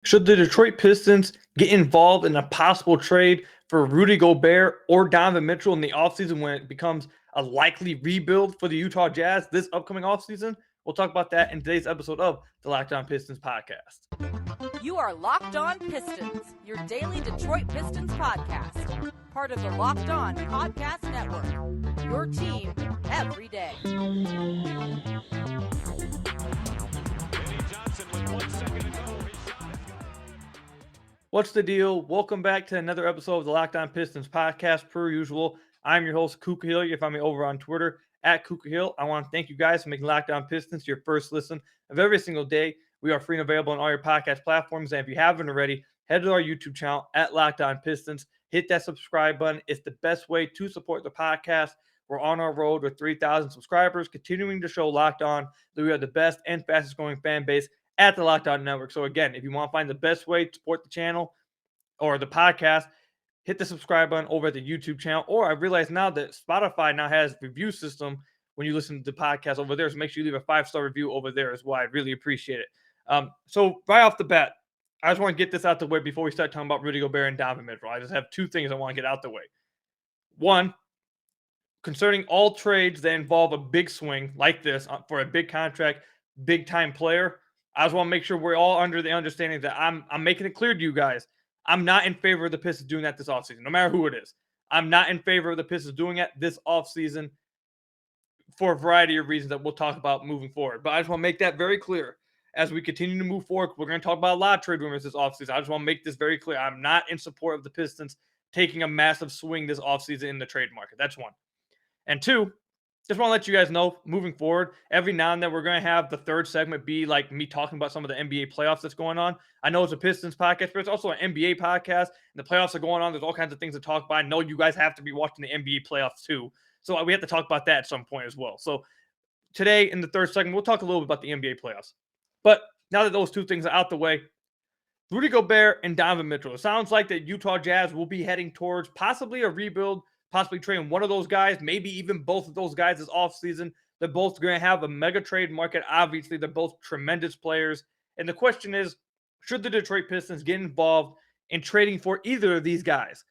Should the Detroit Pistons get involved in a possible trade for Rudy Gobert or Donovan Mitchell in the offseason when it becomes a likely rebuild for the Utah Jazz this upcoming offseason? We'll talk about that in today's episode of the Locked On Pistons podcast. You are Locked On Pistons, your daily Detroit Pistons podcast. Part of the Locked On Podcast Network. Your team every day. What's the deal? Welcome back to another episode of the Locked On Pistons podcast. Per usual, I'm your host, Kuka Hill. You can find me over on Twitter at Kuka Hill. I want to thank you guys for making Locked On Pistons your first listen of every single day. We are free and available on all your podcast platforms. And if you haven't already, head to our YouTube channel at Locked On Pistons. Hit that subscribe button. It's the best way to support the podcast. We're on our road with 3,000 subscribers, continuing to show Locked On that we are the best and fastest growing fan base at the Locked On Network. So again, if you want to find the best way to support the channel or the podcast, hit the subscribe button over at the YouTube channel. Or I realize now that Spotify now has a review system when you listen to the podcast over there. So make sure you leave a 5-star review over there as well. I really appreciate it. So right off the bat, I just want to get this out the way before we start talking about Rudy Gobert and Donovan Mitchell. I just have two things I want to get out the way. One, concerning all trades that involve a big swing like this for a big contract, big time player, I just want to make sure we're all under the understanding that I'm making it clear to you guys. I'm not in favor of the Pistons doing that this offseason, no matter who it is. I'm not in favor of the Pistons doing it this offseason for a variety of reasons that we'll talk about moving forward. But I just want to make that very clear as we continue to move forward. We're going to talk about a lot of trade rumors this offseason. I just want to make this very clear. I'm not in support of the Pistons taking a massive swing this offseason in the trade market. That's one. And two, just want to let you guys know, moving forward, every now and then we're going to have the third segment be like me talking about some of the NBA playoffs that's going on. I know it's a Pistons podcast, but it's also an NBA podcast, and the playoffs are going on. There's all kinds of things to talk about. I know you guys have to be watching the NBA playoffs too, so we have to talk about that at some point as well. So today in the third segment, we'll talk a little bit about the NBA playoffs. But now that those two things are out the way, Rudy Gobert and Donovan Mitchell. It sounds like the Utah Jazz will be heading towards possibly a rebuild, possibly trading one of those guys, maybe even both of those guys this offseason. They're both going to have a mega trade market. Obviously, they're both tremendous players. And the question is, should the Detroit Pistons get involved in trading for either of these guys?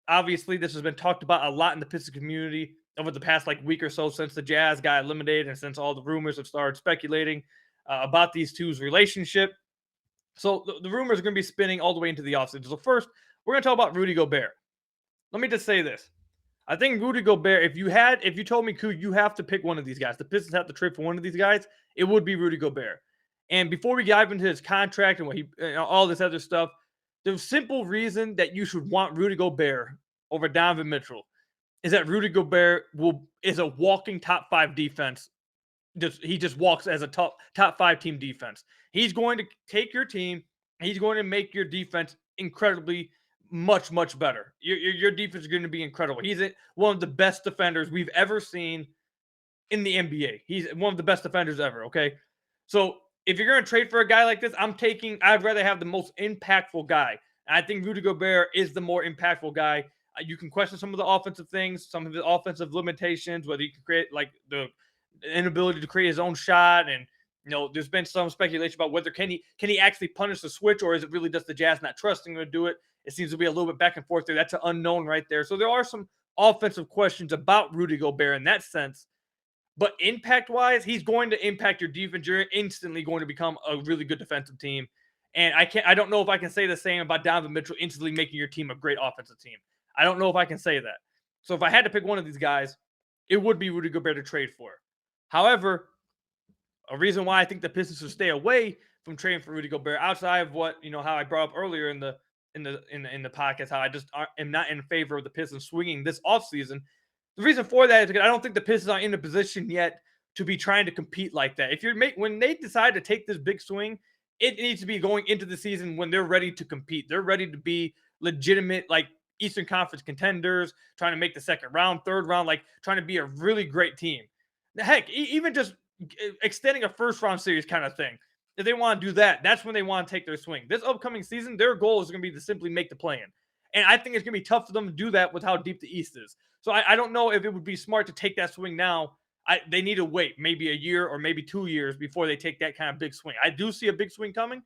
Obviously, this has been talked about a lot in the Pistons community over the past week or so since the Jazz got eliminated and since all the rumors have started speculating about these two's relationship. So the rumors are going to be spinning all the way into the offseason. So first, we're going to talk about Rudy Gobert. Let me just say this. I think Rudy Gobert, if you told me, you have to pick one of these guys, the Pistons have to trade for one of these guys, it would be Rudy Gobert. And before we dive into his contract and all this other stuff, the simple reason that you should want Rudy Gobert over Donovan Mitchell is that Rudy Gobert is a walking top 5 defense. He just walks as a top 5 team defense. He's going to take your team. He's going to make your defense incredibly much better. Your defense is going to be incredible. He's one of the best defenders we've ever seen in the NBA. He's one of the best defenders ever. Okay, so if you're going to trade for a guy like this, I'd rather have the most impactful guy. And I think Rudy Gobert is the more impactful guy. You can question some of the offensive things, some of the offensive limitations, whether he can create the inability to create his own shot, and there's been some speculation about whether can he actually punish the switch, or is it really just the Jazz not trusting him to do it? It seems to be a little bit back and forth there. That's an unknown right there. So there are some offensive questions about Rudy Gobert in that sense. But impact-wise, he's going to impact your defense. You're instantly going to become a really good defensive team. And I don't know if I can say the same about Donovan Mitchell instantly making your team a great offensive team. I don't know if I can say that. So if I had to pick one of these guys, it would be Rudy Gobert to trade for. However, a reason why I think the Pistons should stay away from trading for Rudy Gobert, outside of what how I brought up earlier in the podcast, how I just am not in favor of the Pistons swinging this offseason. The reason for that is because I don't think the Pistons are in a position yet to be trying to compete like that. When they decide to take this big swing, it needs to be going into the season when they're ready to compete. They're ready to be legitimate, Eastern Conference contenders, trying to make the second round, third round, trying to be a really great team. Heck, even just extending a first round series kind of thing. If they want to do that, that's when they want to take their swing. This upcoming season, their goal is going to be to simply make the play-in. And I think it's going to be tough for them to do that with how deep the East is. So I don't know if it would be smart to take that swing now. They need to wait maybe a year or maybe 2 years before they take that kind of big swing. I do see a big swing coming,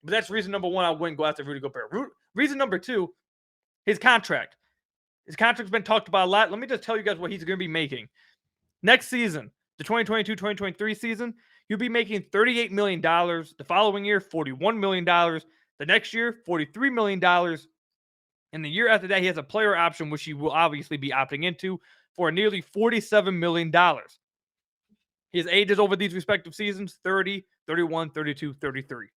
But that's reason number one I wouldn't go after Rudy Gobert. Reason number two, his contract. His contract's been talked about a lot. Let me just tell you guys what he's going to be making. Next season, the 2022-2023 season, he'll be making $38 million. The following year, $41 million. The next year, $43 million. And the year after that, he has a player option, which he will obviously be opting into for nearly $47 million. His ages over these respective seasons, 30, 31, 32, 33.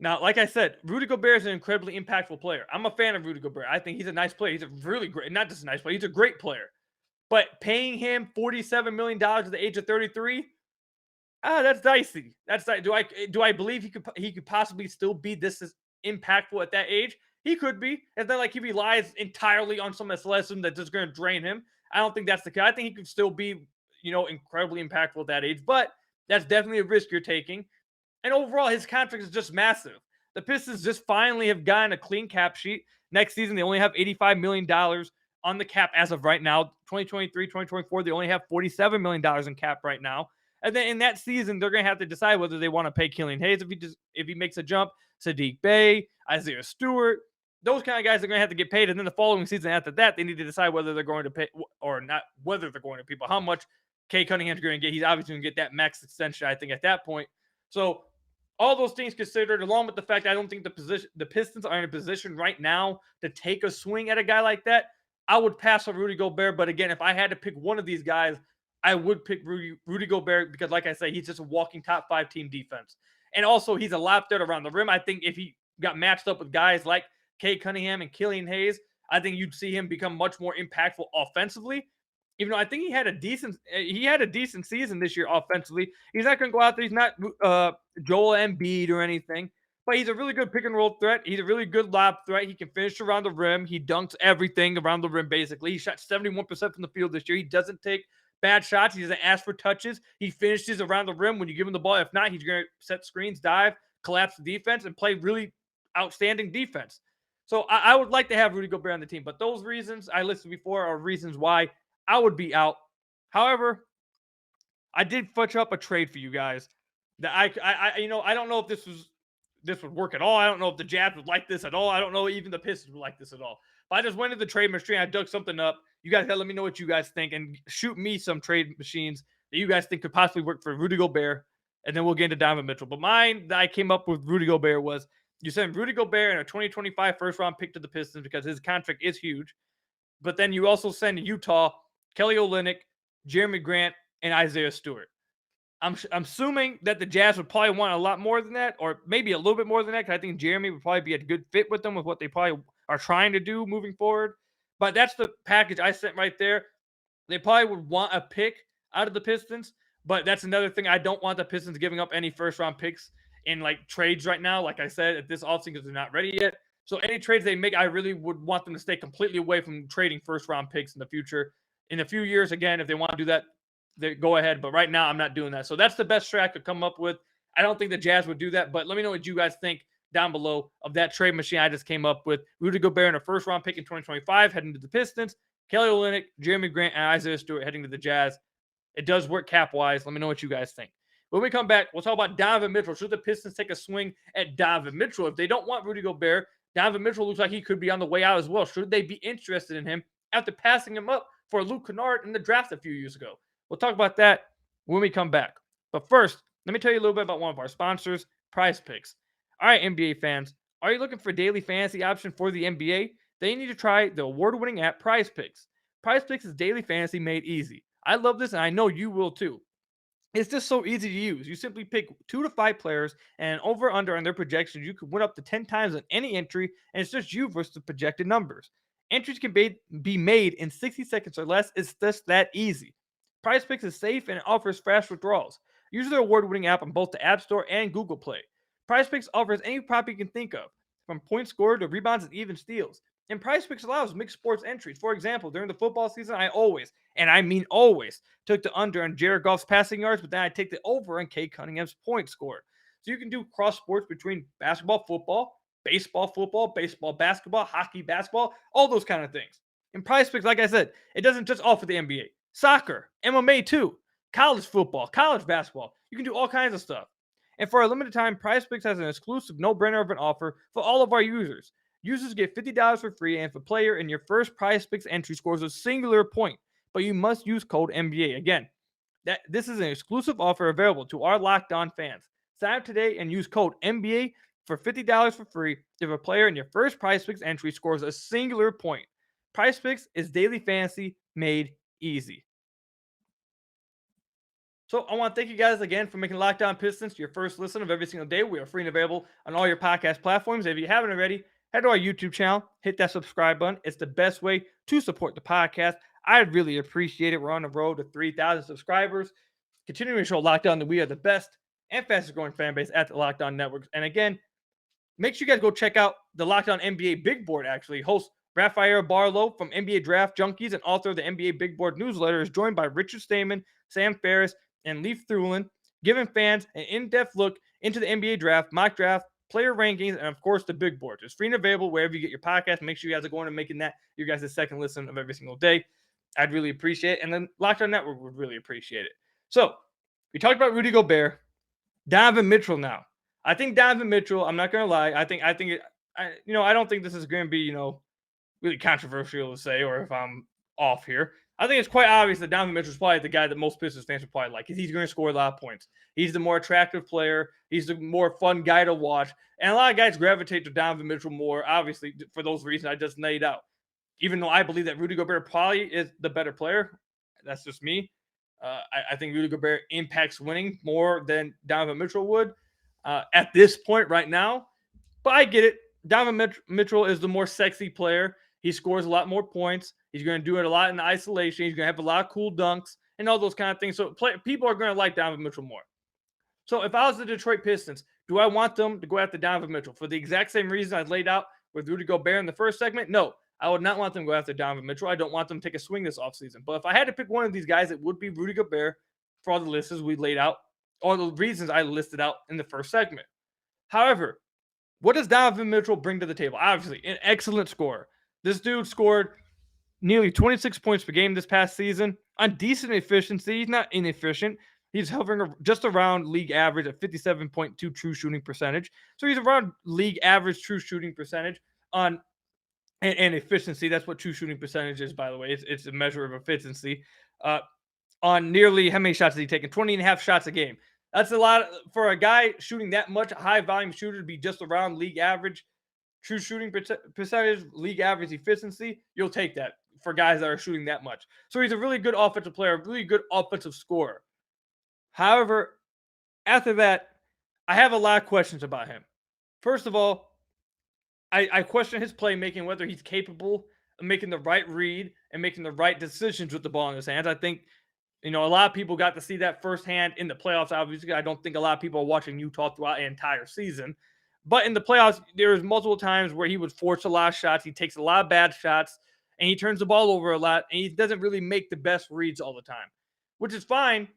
Now, like I said, Rudy Gobert is an incredibly impactful player. I'm a fan of Rudy Gobert. I think he's a nice player. He's a really great, not just a nice player, he's a great player. But paying him $47 million at the age of 33, that's dicey. That's do I believe he could possibly still be this impactful at that age? He could be. It's not like he relies entirely on some athleticism that's just going to drain him. I don't think that's the case. I think he could still be, incredibly impactful at that age. But that's definitely a risk you're taking. And overall, his contract is just massive. The Pistons just finally have gotten a clean cap sheet. Next season, they only have $85 million on the cap as of right now. 2023, 2024, they only have $47 million in cap right now. And then in that season, they're going to have to decide whether they want to pay Killian Hayes if he makes a jump, Sadiq Bey, Isaiah Stewart. Those kind of guys are going to have to get paid. And then the following season after that, they need to decide whether they're going to pay or not, whether they're going to pay, but how much Kay Cunningham's going to get. He's obviously going to get that max extension, I think, at that point. So all those things considered, along with the fact I don't think the Pistons are in a position right now to take a swing at a guy like that, I would pass on Rudy Gobert. But again, if I had to pick one of these guys, I would pick Rudy Gobert because, like I say, he's just a walking top 5 team defense. And also, he's a lap threat around the rim. I think if he got matched up with guys like Kay Cunningham and Killian Hayes, I think you'd see him become much more impactful offensively. Even though I think he had a decent season this year offensively. He's not going to go out there. He's not Joel Embiid or anything, but he's a really good pick and roll threat. He's a really good lob threat. He can finish around the rim. He dunks everything around the rim, basically. He shot 71% from the field this year. He doesn't take bad shots. He doesn't ask for touches. He finishes around the rim when you give him the ball. If not, he's going to set screens, dive, collapse the defense, and play really outstanding defense. So I would like to have Rudy Gobert on the team, but those reasons I listed before are reasons why I would be out. However, I did fetch up a trade for you guys that I don't know if this would work at all. I don't know if the Jazz would like this at all. I don't know even the Pistons would like this at all. But I just went to the trade machine. I dug something up. You guys gotta let me know what you guys think and shoot me some trade machines that you guys think could possibly work for Rudy Gobert, and then we'll get into Donovan Mitchell. But mine that I came up with Rudy Gobert was you send Rudy Gobert and a 2025 first round pick to the Pistons because his contract is huge. But then you also send Utah Kelly Olynyk, Jeremy Grant, and Isaiah Stewart. I'm assuming that the Jazz would probably want a lot more than that, or maybe a little bit more than that, because I think Jeremy would probably be a good fit with them with what they probably are trying to do moving forward. But that's the package I sent right there. They probably would want a pick out of the Pistons, but that's another thing. I don't want the Pistons giving up any first-round picks in like trades right now, like I said, at this offseason because they're not ready yet. So any trades they make, I really would want them to stay completely away from trading first-round picks in the future. In a few years, again, if they want to do that, they go ahead. But right now, I'm not doing that. So that's the best trade I could come up with. I don't think the Jazz would do that. But let me know what you guys think down below of that trade machine I just came up with. Rudy Gobert in a first-round pick in 2025 heading to the Pistons. Kelly Olynyk, Jeremy Grant, and Isaiah Stewart heading to the Jazz. It does work cap-wise. Let me know what you guys think. When we come back, we'll talk about Donovan Mitchell. Should the Pistons take a swing at Donovan Mitchell? If they don't want Rudy Gobert, Donovan Mitchell looks like he could be on the way out as well. Should they be interested in him after passing him up for Luke Kennard in the draft a few years ago? We'll talk about that when we come back. But first, let me tell you a little bit about one of our sponsors, PrizePicks. All right, NBA fans, are you looking for a daily fantasy option for the NBA? Then you need to try the award-winning app PrizePicks. PrizePicks is daily fantasy made easy. I love this, and I know you will too. It's just so easy to use. You simply pick 2 to 5 players and over/under on their projections. You could win up to 10 times on any entry, and it's just you versus the projected numbers. Entries can be made in 60 seconds or less. It's just that easy. PrizePicks is safe and it offers fast withdrawals. Use their award-winning app on both the App Store and Google Play. PrizePicks offers any prop you can think of, from points scored to rebounds and even steals. And PrizePicks allows mixed sports entries. For example, during the football season, I always, and I mean always, took the under on Jared Goff's passing yards, but then I take the over on Kay Cunningham's points scored. So you can do cross sports between basketball, football, baseball, basketball, hockey, basketball, all those kind of things. And PrizePicks, like I said, it doesn't just offer the NBA. Soccer, MMA too, college football, college basketball. You can do all kinds of stuff. And for a limited time, PrizePicks has an exclusive no-brainer of an offer for all of our users. Users get $50 for free, and if a player in your first PrizePicks entry scores a singular point, but you must use code NBA. Again, this is an exclusive offer available to our Locked On fans. Sign up today and use code NBA for $50 for free if a player in your first PrizePicks entry scores a singular point. PrizePicks is daily fantasy made easy. So I want to thank you guys again for making Locked On Pistons your first listen of every single day. We are free and available on all your podcast platforms. If you haven't already, head to our YouTube channel, hit that subscribe button. It's the best way to support the podcast. I'd really appreciate it. We're on the road to 3,000 subscribers. Continuing to show Locked On that we are the best and fastest growing fan base at the Locked On Networks. And again, make sure you guys go check out the Locked On NBA Big Board, actually. Host Rafael Barlow from NBA Draft Junkies and author of the NBA Big Board newsletter is joined by Richard Stamen, Sam Ferris, and Leif Thulin, giving fans an in-depth look into the NBA draft, mock draft, player rankings, and of course the big board. It's free and available wherever you get your podcast. Make sure you guys are going and making that your guys' second listen of every single day. I'd really appreciate it. And then Locked On Network would really appreciate it. So we talked about Rudy Gobert, Donovan Mitchell now. I think Donovan Mitchell, I'm not going to lie, I don't think this is going to be, really controversial to say, or if I'm off here. I think it's quite obvious that Donovan Mitchell is probably the guy that most Pistons fans would probably like, because he's going to score a lot of points. He's the more attractive player. He's the more fun guy to watch. And a lot of guys gravitate to Donovan Mitchell more, obviously, for those reasons I just laid out. Even though I believe that Rudy Gobert probably is the better player. That's just me. I think Rudy Gobert impacts winning more than Donovan Mitchell would at this point right now. But I get it. Donovan Mitchell is the more sexy player. He scores a lot more points. He's going to do it a lot in isolation. He's going to have a lot of cool dunks and all those kind of things. So people are going to like Donovan Mitchell more. So if I was the Detroit Pistons, do I want them to go after Donovan Mitchell for the exact same reason I laid out with Rudy Gobert in the first segment? No, I would not want them to go after Donovan Mitchell. I don't want them to take a swing this offseason. But if I had to pick one of these guys, it would be Rudy Gobert for all the lists we laid out, all the reasons I listed out in the first segment. However, what does Donovan Mitchell bring to the table? Obviously, an excellent scorer. This dude scored nearly 26 points per game this past season on decent efficiency. He's not inefficient. He's hovering just around league average at 57.2 true shooting percentage. So he's around league average true shooting percentage on and efficiency. That's what true shooting percentage is, by the way. It's a measure of efficiency. On nearly, how many shots has he taken? 20 and a half shots a game. That's a lot for a guy shooting that much, high volume shooter to be just around league average true shooting percentage, league average efficiency. You'll take that for guys that are shooting that much. So he's a really good offensive player, a really good offensive scorer. However, after that, I have a lot of questions about him. First of all, I question his playmaking, whether he's capable of making the right read and making the right decisions with the ball in his hands. I think, a lot of people got to see that firsthand in the playoffs. Obviously, I don't think a lot of people are watching Utah throughout the entire season. But in the playoffs, there was multiple times where he would force a lot of shots. He takes a lot of bad shots, and he turns the ball over a lot, and he doesn't really make the best reads all the time, which is fine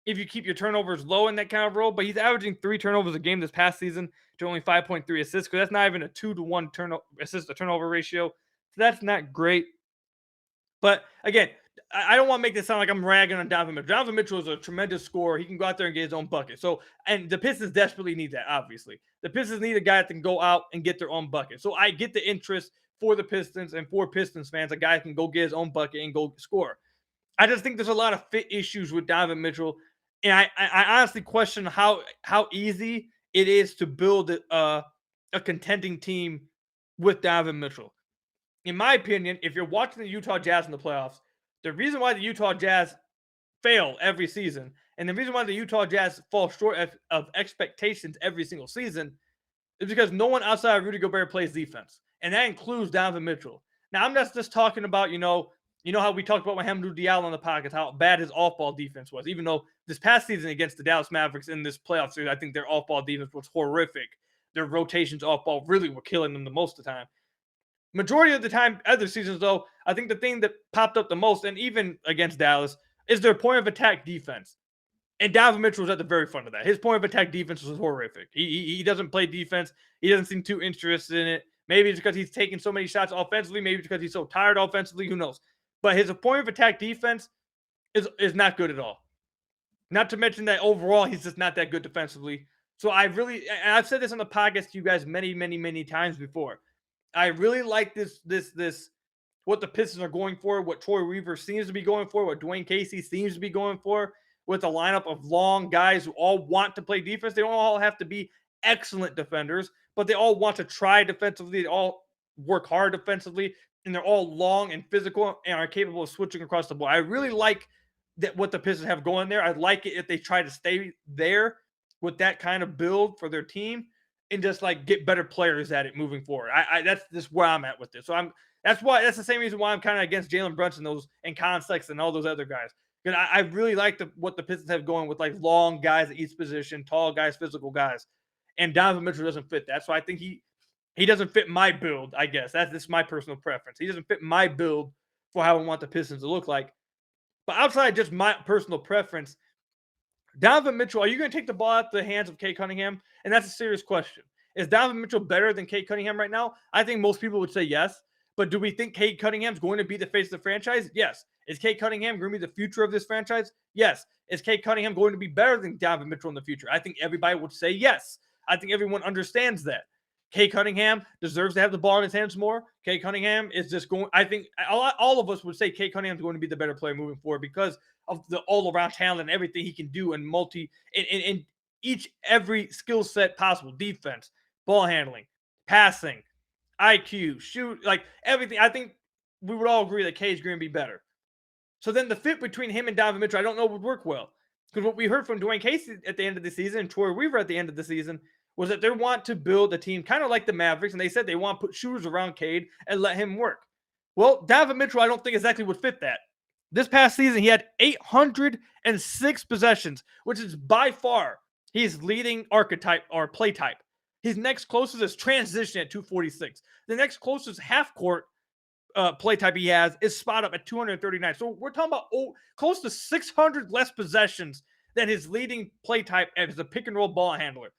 if you keep your turnovers low in that kind of role. But he's averaging 3 turnovers a game this past season to only 5.3 assists, because that's not even a 2-to-1 assist to turnover ratio. So that's not great. But again, I don't want to make this sound like I'm ragging on Donovan Mitchell. Donovan Mitchell is a tremendous scorer. He can go out there and get his own bucket. So, and the Pistons desperately need that, obviously. The Pistons need a guy that can go out and get their own bucket. So I get the interest for the Pistons and for Pistons fans, a guy that can go get his own bucket and go score. I just think there's a lot of fit issues with Donovan Mitchell. And I honestly question how easy it is to build a contending team with Donovan Mitchell. In my opinion, if you're watching the Utah Jazz in the playoffs, the reason why the Utah Jazz fail every season, and the reason why the Utah Jazz fall short of expectations every single season, is because no one outside of Rudy Gobert plays defense, and that includes Donovan Mitchell. Now, I'm not just talking about, how we talked about Hamidou Diallo on the podcast, how bad his off-ball defense was, even though this past season against the Dallas Mavericks in this playoff series, I think their off-ball defense was horrific. Their rotations off-ball really were killing them the most of the time. Majority of the time, other seasons, though, I think the thing that popped up the most, and even against Dallas, is their point of attack defense. And Donovan Mitchell was at the very front of that. His point of attack defense was horrific. He doesn't play defense. He doesn't seem too interested in it. Maybe it's because he's taking so many shots offensively. Maybe it's because he's so tired offensively. Who knows? But his point of attack defense is not good at all. Not to mention that overall, he's just not that good defensively. So and I've said this on the podcast to you guys many, many, many times before. I really like this what the Pistons are going for, what Troy Weaver seems to be going for, what Dwayne Casey seems to be going for, with a lineup of long guys who all want to play defense. They don't all have to be excellent defenders, but they all want to try defensively. They all work hard defensively, and they're all long and physical and are capable of switching across the board. I really like that what the Pistons have going there. I'd like it if they try to stay there with that kind of build for their team and just like get better players at it moving forward. That's just where I'm at with this. So that's the same reason why I'm kind of against Jalen Brunson and Colin Sexton and all those other guys. Because I really like what the Pistons have going with like long guys at each position, tall guys, physical guys. And Donovan Mitchell doesn't fit that. So I think he doesn't fit my build, I guess. That's my personal preference. He doesn't fit my build for how I want the Pistons to look like. But outside just my personal preference, Donovan Mitchell, are you going to take the ball out the hands of Cade Cunningham? And that's a serious question. Is Donovan Mitchell better than Cade Cunningham right now? I think most people would say yes. But do we think Cade Cunningham's going to be the face of the franchise? Yes. Is Cade Cunningham going to be the future of this franchise? Yes. Is Cade Cunningham going to be better than Donovan Mitchell in the future? I think everybody would say yes. I think everyone understands that. Cade Cunningham deserves to have the ball in his hands more. Cade Cunningham is just going. I think all of us would say Cade Cunningham is going to be the better player moving forward because of the all-around talent and everything he can do in every skill set possible: defense, ball handling, passing, IQ, shoot, like everything. I think we would all agree that Cade's going to be better. So then the fit between him and Donovan Mitchell, I don't know, would work well. Because what we heard from Dwayne Casey at the end of the season and Troy Weaver at the end of the season was that they want to build a team kind of like the Mavericks, and they said they want to put shooters around Cade and let him work. Well, Donovan Mitchell, I don't think exactly would fit that. This past season, he had 806 possessions, which is by far his leading archetype or play type. His next closest is transition at 246. The next closest half-court play type he has is spot up at 239. So we're talking about close to 600 less possessions than his leading play type as a pick-and-roll ball handler.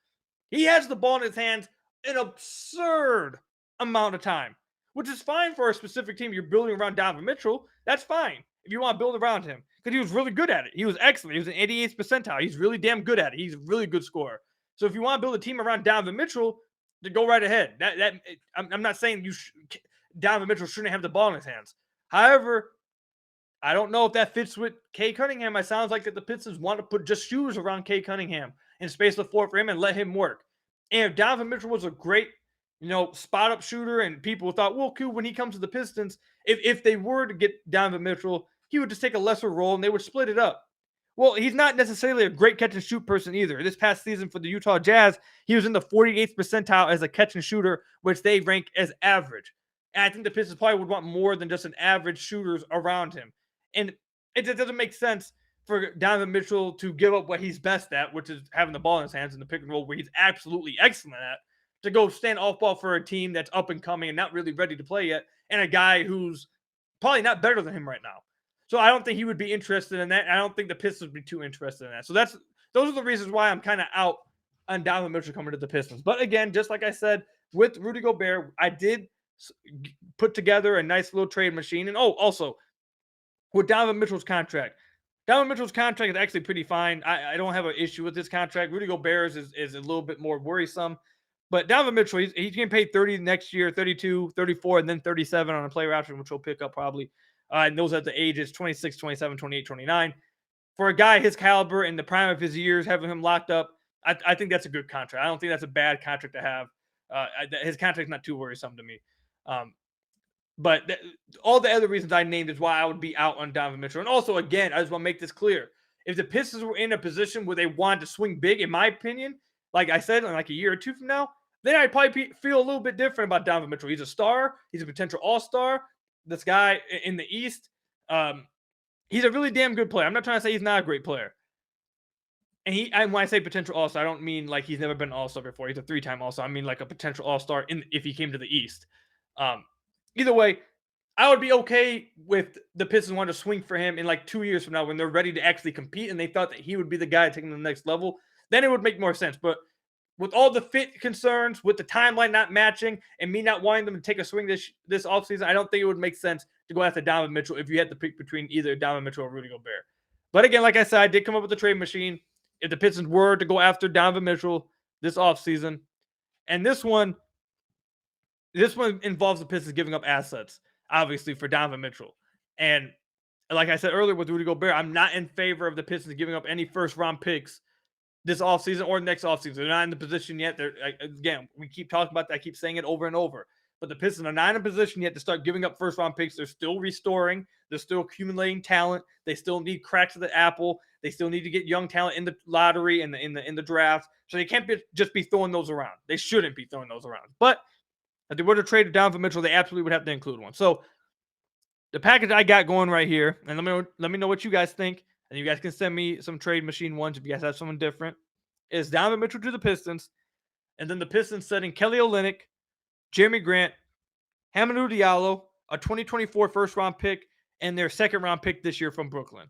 He has the ball in his hands an absurd amount of time, which is fine for a specific team. You're building around Donovan Mitchell. That's fine if you want to build around him because he was really good at it. He was excellent. He was an 88th percentile. He's really damn good at it. He's a really good scorer. So if you want to build a team around Donovan Mitchell, to go right ahead. I'm not saying Donovan Mitchell shouldn't have the ball in his hands. However, I don't know if that fits with Cade Cunningham. It sounds like that the Pistons want to put just shooters around Cade Cunningham and space the floor for him and let him work. And if Donovan Mitchell was a great, spot up shooter and people thought, well, cool, when he comes to the Pistons, if they were to get Donovan Mitchell, he would just take a lesser role and they would split it up. Well, he's not necessarily a great catch and shoot person either. This past season for the Utah Jazz, he was in the 48th percentile as a catch and shooter, which they rank as average. And I think the Pistons probably would want more than just an average shooters around him. And it just doesn't make sense for Donovan Mitchell to give up what he's best at, which is having the ball in his hands in the pick and roll, where he's absolutely excellent at, to go stand off ball for a team that's up and coming and not really ready to play yet, and a guy who's probably not better than him right now. So I don't think he would be interested in that. I don't think the Pistons would be too interested in that. So those are the reasons why I'm kind of out on Donovan Mitchell coming to the Pistons. But again, just like I said, with Rudy Gobert, I did put together a nice little trade machine. And also, with Donovan Mitchell's contract. Donovan Mitchell's contract is actually pretty fine. I don't have an issue with this contract. Rudy Gobert's is a little bit more worrisome. But Donovan Mitchell, he's getting paid 30 next year, 32, 34, and then 37 on a player option, which he'll pick up probably. And those at the ages 26, 27, 28, 29. For a guy his caliber in the prime of his years, having him locked up, I think that's a good contract. I don't think that's a bad contract to have. His contract's not too worrisome to me. But all the other reasons I named is why I would be out on Donovan Mitchell. And also, again, I just want to make this clear. If the Pistons were in a position where they wanted to swing big, in my opinion, like I said, in like a year or two from now, then I'd probably feel a little bit different about Donovan Mitchell. He's a star. He's a potential all-star. This guy in the East, he's a really damn good player. I'm not trying to say he's not a great player. And when I say potential all-star, I don't mean like he's never been an all-star before. He's a 3-time all-star. I mean like a potential all-star if he came to the East. Either way, I would be okay with the Pistons wanting to swing for him in like 2 years from now when they're ready to actually compete and they thought that he would be the guy taking them to the next level. Then it would make more sense. But with all the fit concerns, with the timeline not matching, and me not wanting them to take a swing this offseason, I don't think it would make sense to go after Donovan Mitchell if you had to pick between either Donovan Mitchell or Rudy Gobert. But again, like I said, I did come up with a trade machine. If the Pistons were to go after Donovan Mitchell, this offseason. And this one involves the Pistons giving up assets, obviously, for Donovan Mitchell. And like I said earlier with Rudy Gobert, I'm not in favor of the Pistons giving up any first-round picks this offseason or next offseason. They're not in the position yet. Again, we keep talking about that. I keep saying it over and over. But the Pistons are not in a position yet to start giving up first-round picks. They're still restoring. They're still accumulating talent. They still need cracks of the apple. They still need to get young talent in the lottery and in the draft. So they can't just be throwing those around. They shouldn't be throwing those around. But if they were to trade Donovan Mitchell, they absolutely would have to include one. So the package I got going right here, and let me know what you guys think, and you guys can send me some trade machine ones if you guys have someone different, is Donovan Mitchell to the Pistons, and then the Pistons sending Kelly Olynyk, Jeremy Grant, Hamidou Diallo, a 2024 first-round pick, and their second-round pick this year from Brooklyn.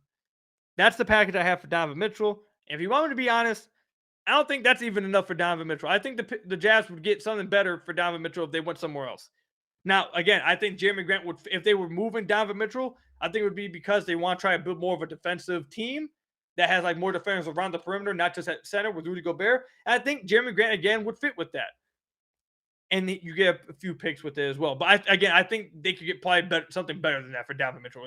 That's the package I have for Donovan Mitchell. And if you want me to be honest, I don't think that's even enough for Donovan Mitchell. I think the Jazz would get something better for Donovan Mitchell if they went somewhere else. Now, again, I think Jeremy Grant would, if they were moving Donovan Mitchell, I think it would be because they want to try to build more of a defensive team that has like more defenders around the perimeter, not just at center with Rudy Gobert. And I think Jeremy Grant, again, would fit with that. And you get a few picks with it as well. But I think they could get probably something better than that for Donovan Mitchell.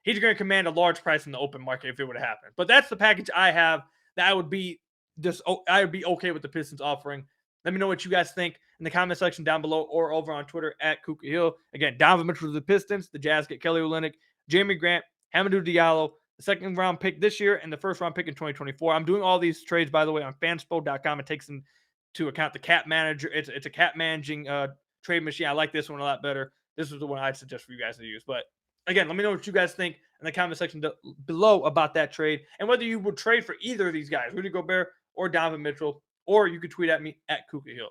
He's going to command a large price in the open market if it would happen. But that's the package I have that I would be okay with the Pistons offering. Let me know what you guys think in the comment section down below or over on Twitter at Kuka Hill. Again, Donovan Mitchell to the Pistons. The Jazz get Kelly Olynyk, Jeremy Grant, Hamidou Diallo, the second round pick this year, and the first round pick in 2024. I'm doing all these trades, by the way, on fanspo.com. It takes into account the cap manager. It's a cap managing trade machine. I like this one a lot better. This is the one I'd suggest for you guys to use. But again, let me know what you guys think in the comment section below about that trade and whether you would trade for either of these guys, Rudy Gobert or Donovan Mitchell, or you could tweet at me at Kuka Hill.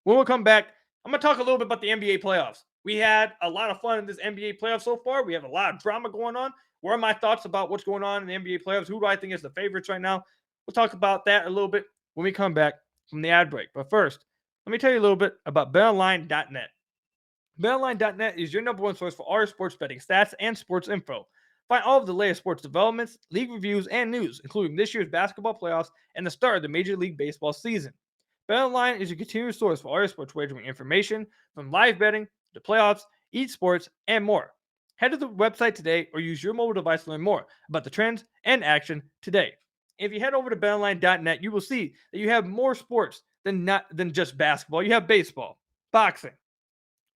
When we come back, I'm going to talk a little bit about the NBA playoffs. We had a lot of fun in this NBA playoffs so far. We have a lot of drama going on. What are my thoughts about what's going on in the NBA playoffs? Who do I think is the favorites right now? We'll talk about that a little bit when we come back from the ad break. But first, let me tell you a little bit about BetOnline.net. BetOnline.net is your number one source for all your sports betting stats and sports info. Find all of the latest sports developments, league reviews, and news, including this year's basketball playoffs and the start of the Major League Baseball season. BetOnline is your continuous source for all your sports wagering information, from live betting to playoffs, esports, and more. Head to the website today or use your mobile device to learn more about the trends and action today. If you head over to BetOnline.net, you will see that you have more sports than just basketball. You have baseball, boxing,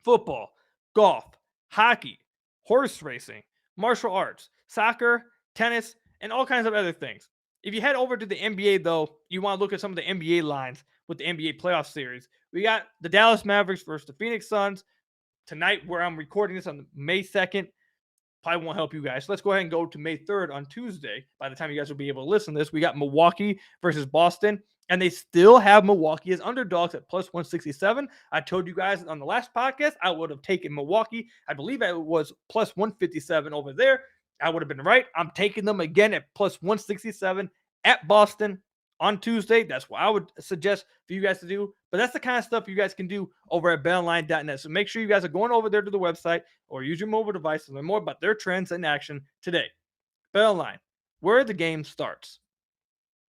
football, golf, hockey, horse racing, martial arts, soccer, tennis, and all kinds of other things. If you head over to the NBA, though, you want to look at some of the NBA lines with the NBA playoff series. We got the Dallas Mavericks versus the Phoenix Suns tonight, where I'm recording this on May 2nd. Probably won't help you guys. Let's go ahead and go to May 3rd on Tuesday. By the time you guys will be able to listen to this, we got Milwaukee versus Boston, and they still have Milwaukee as underdogs at plus 167. I told you guys on the last podcast I would have taken Milwaukee. I believe it was plus 157 over there. I would have been right. I'm taking them again at plus 167 at Boston on Tuesday. That's what I would suggest for you guys to do. But that's the kind of stuff you guys can do over at betonline.net. So make sure you guys are going over there to the website or use your mobile device to learn more about their trends in action today. BetOnline, where the game starts.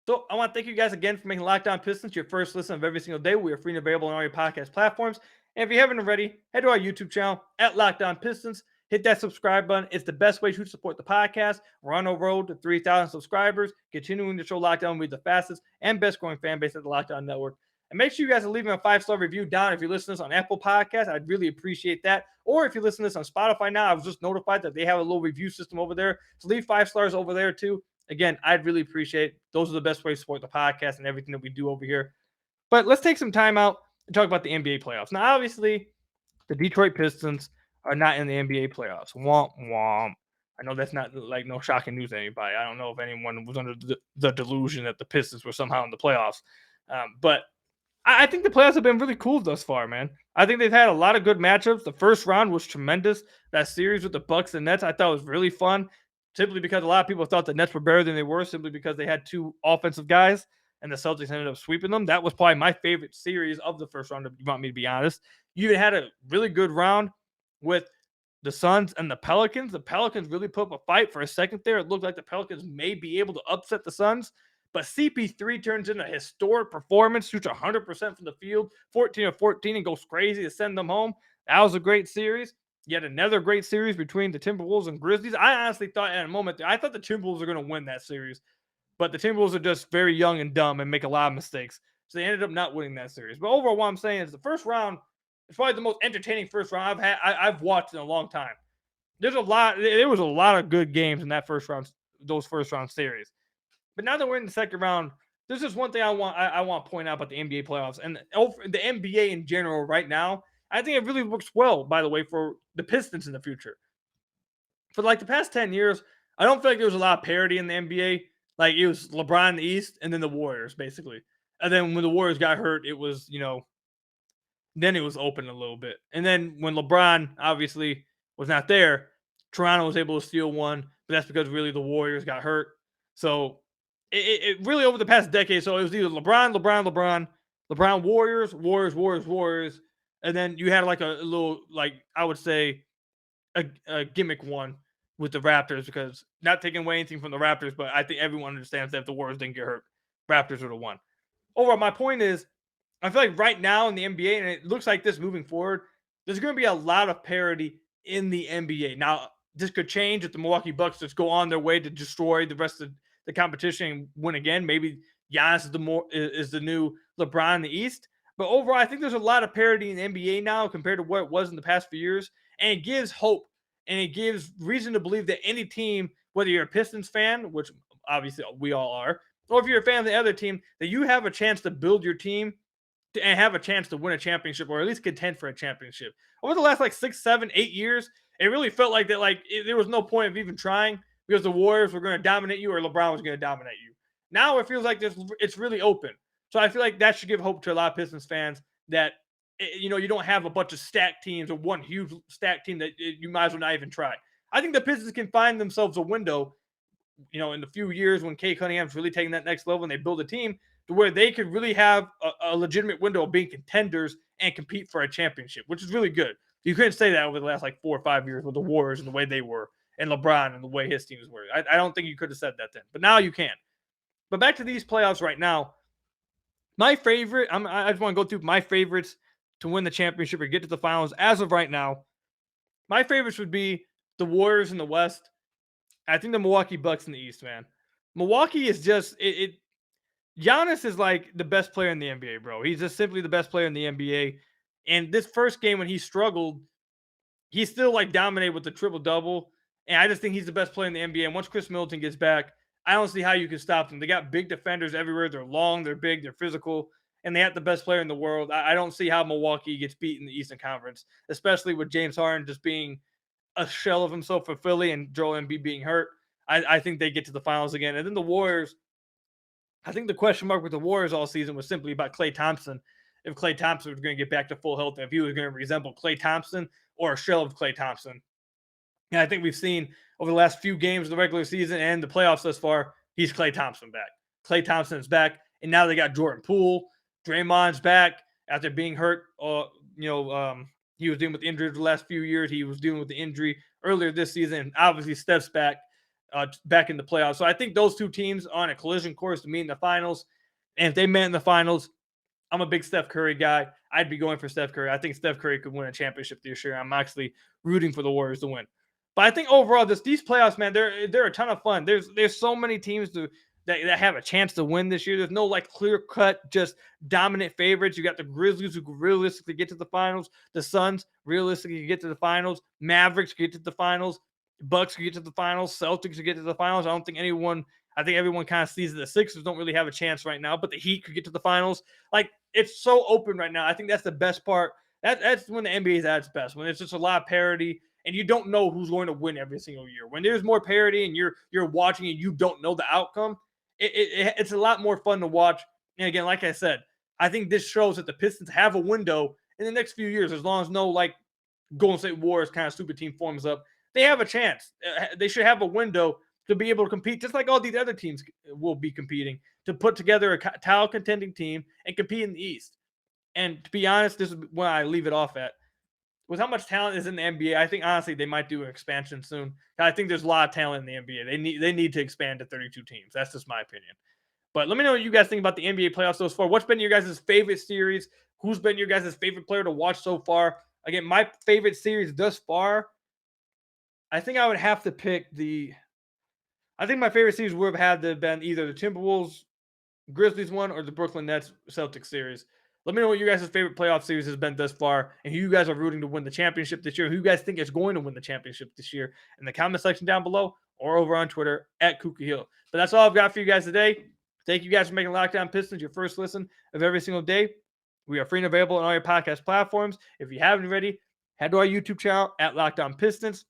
So I want to thank you guys again for making Locked On Pistons your first listen of every single day. We are free and available on all your podcast platforms. And if you haven't already, head to our YouTube channel at Locked On Pistons. Hit that subscribe button. It's the best way to support the podcast. We're on the road to 3,000 subscribers, continuing to show Locked On with the fastest and best growing fan base at the Locked On Network. And make sure you guys are leaving a 5-star review down if you listen to this on Apple Podcasts. I'd really appreciate that. Or if you listen to this on Spotify now, I was just notified that they have a little review system over there. So leave 5 stars over there too. Again, I'd really appreciate it. Those are the best ways to support the podcast and everything that we do over here. But let's take some time out and talk about the NBA playoffs. Now, obviously, the Detroit Pistons are not in the NBA playoffs. Womp, womp. I know that's not like no shocking news to anybody. I don't know if anyone was under the delusion that the Pistons were somehow in the playoffs. But I think the playoffs have been really cool thus far, man. I think they've had a lot of good matchups. The first round was tremendous. That series with the Bucks and Nets I thought was really fun, simply because a lot of people thought the Nets were better than they were, simply because they had 2 offensive guys, and the Celtics ended up sweeping them. That was probably my favorite series of the first round, if you want me to be honest. You had a really good round with the Suns and the Pelicans. The Pelicans really put up a fight for a second there. It looked like the Pelicans may be able to upset the Suns, But CP3 turns in a historic performance, shoots 100% from the field, 14 of 14, and goes crazy to send them home. That was a great series. Yet another great series between the Timberwolves and Grizzlies. I honestly thought at a moment, I thought the Timberwolves were going to win that series. But the Timberwolves are just very young and dumb and make a lot of mistakes. So they ended up not winning that series. But overall, what I'm saying is the first round is probably the most entertaining first round I've watched in a long time. There was a lot of good games in those first round series. But now that we're in the second round, there's just one thing I want to point out about the NBA playoffs and the NBA in general right now. I think it really works well, by the way, for the Pistons in the future. For like the past 10 years, I don't feel like there was a lot of parity in the NBA. Like it was LeBron in the East and then the Warriors, basically. And then when the Warriors got hurt, it was, then it was open a little bit. And then when LeBron obviously was not there, Toronto was able to steal one, but that's because really the Warriors got hurt. So it really over the past decade, so it was either LeBron, Warriors, and then you had like a little, like I would say, a gimmick one with the Raptors, because not taking away anything from the Raptors, but I think everyone understands that if the Warriors didn't get hurt, Raptors would have won. Overall, my point is, I feel like right now in the NBA, and it looks like this moving forward, there's going to be a lot of parity in the NBA. Now, this could change if the Milwaukee Bucks just go on their way to destroy the rest of the competition and win again. Maybe Giannis is the new LeBron in the East. But overall, I think there's a lot of parity in the NBA now compared to what it was in the past few years. And it gives hope and it gives reason to believe that any team, whether you're a Pistons fan, which obviously we all are, or if you're a fan of the other team, that you have a chance to build your team and have a chance to win a championship or at least contend for a championship. Over the last 6, 7, 8 years, it really felt like that there was no point of even trying because the Warriors were going to dominate you or LeBron was going to dominate you. Now it feels like it's really open. So I feel like that should give hope to a lot of Pistons fans that you don't have a bunch of stacked teams or one huge stacked team that you might as well not even try. I think the Pistons can find themselves a window, in the few years when Kay Cunningham's really taking that next level and they build a team to where they could really have a legitimate window of being contenders and compete for a championship, which is really good. You couldn't say that over the last 4 or 5 years with the Warriors and the way they were and LeBron and the way his teams were. I don't think you could have said that then, but now you can. But back to these playoffs right now, my favorite, I just want to go through my favorites to win the championship or get to the finals as of right now. My favorites would be the Warriors in the West. I think the Milwaukee Bucks in the East, man. Milwaukee is just Giannis is like the best player in the NBA, bro. He's just simply the best player in the NBA. And this first game when he struggled, he still dominated with the triple-double. And I just think he's the best player in the NBA. And once Chris Middleton gets back, I don't see how you can stop them. They got big defenders everywhere. They're long, they're big, they're physical, and they have the best player in the world. I don't see how Milwaukee gets beat in the Eastern Conference, especially with James Harden just being a shell of himself for Philly and Joel Embiid being hurt. I think they get to the finals again. And then the Warriors, I think the question mark with the Warriors all season was simply about Klay Thompson. If Klay Thompson was going to get back to full health, and if he was going to resemble Klay Thompson or a shell of Klay Thompson. And I think we've seen over the last few games of the regular season and the playoffs thus far, he's Klay Thompson back. Klay Thompson is back, and now they got Jordan Poole. Draymond's back after being hurt. He was dealing with injuries the last few years. He was dealing with the injury earlier this season. And obviously, Steph's back in the playoffs. So I think those two teams are on a collision course to meet in the finals. And if they met in the finals, I'm a big Steph Curry guy. I'd be going for Steph Curry. I think Steph Curry could win a championship this year. I'm actually rooting for the Warriors to win. But I think overall, these playoffs, man, they're a ton of fun. There's so many teams that have a chance to win this year. There's no clear cut, just dominant favorites. You got the Grizzlies who could realistically get to the finals. The Suns realistically get to the finals. Mavericks get to the finals. Bucks could get to the finals. Celtics could get to the finals. I think everyone kind of sees that the Sixers don't really have a chance right now, but the Heat could get to the finals. It's so open right now. I think that's the best part. That's when the NBA is at its best, when it's just a lot of parity and you don't know who's going to win every single year. When there's more parity and you're watching and you don't know the outcome, it's a lot more fun to watch. And again, like I said, I think this shows that the Pistons have a window in the next few years, as long as no Golden State Warriors kind of stupid team forms up. They have a chance. They should have a window to be able to compete, just like all these other teams will be competing, to put together a title contending team and compete in the East. And to be honest, this is where I leave it off at. With how much talent is in the NBA, I think honestly they might do an expansion soon. I think there's a lot of talent in the NBA. They need to expand to 32 teams. That's just my opinion. But let me know what you guys think about the NBA playoffs so far. What's been your guys' favorite series? Who's been your guys' favorite player to watch so far? Again, my favorite series thus far, I think I would have to pick I think my favorite series would have had to have been either the Timberwolves Grizzlies one or the Brooklyn Nets Celtics series. Let me know what you guys' favorite playoff series has been thus far and who you guys are rooting to win the championship this year. Who you guys think is going to win the championship this year in the comment section down below or over on Twitter at Kuka Hill. But that's all I've got for you guys today. Thank you guys for making Locked On Pistons your first listen of every single day. We are free and available on all your podcast platforms. If you haven't already, head to our YouTube channel at Locked On Pistons.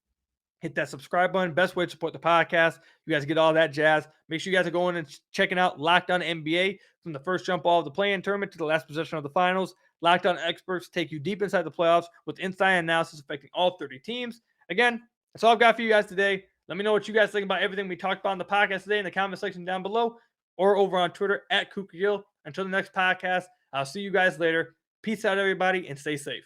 Hit that subscribe button. Best way to support the podcast. You guys get all that jazz. Make sure you guys are going and checking out Locked On NBA from the first jump ball of the play-in tournament to the last possession of the finals. Locked On experts take you deep inside the playoffs with inside analysis affecting all 30 teams. Again, that's all I've got for you guys today. Let me know what you guys think about everything we talked about in the podcast today in the comment section down below or over on Twitter at Kuka Hill. Until the next podcast, I'll see you guys later. Peace out, everybody, and stay safe.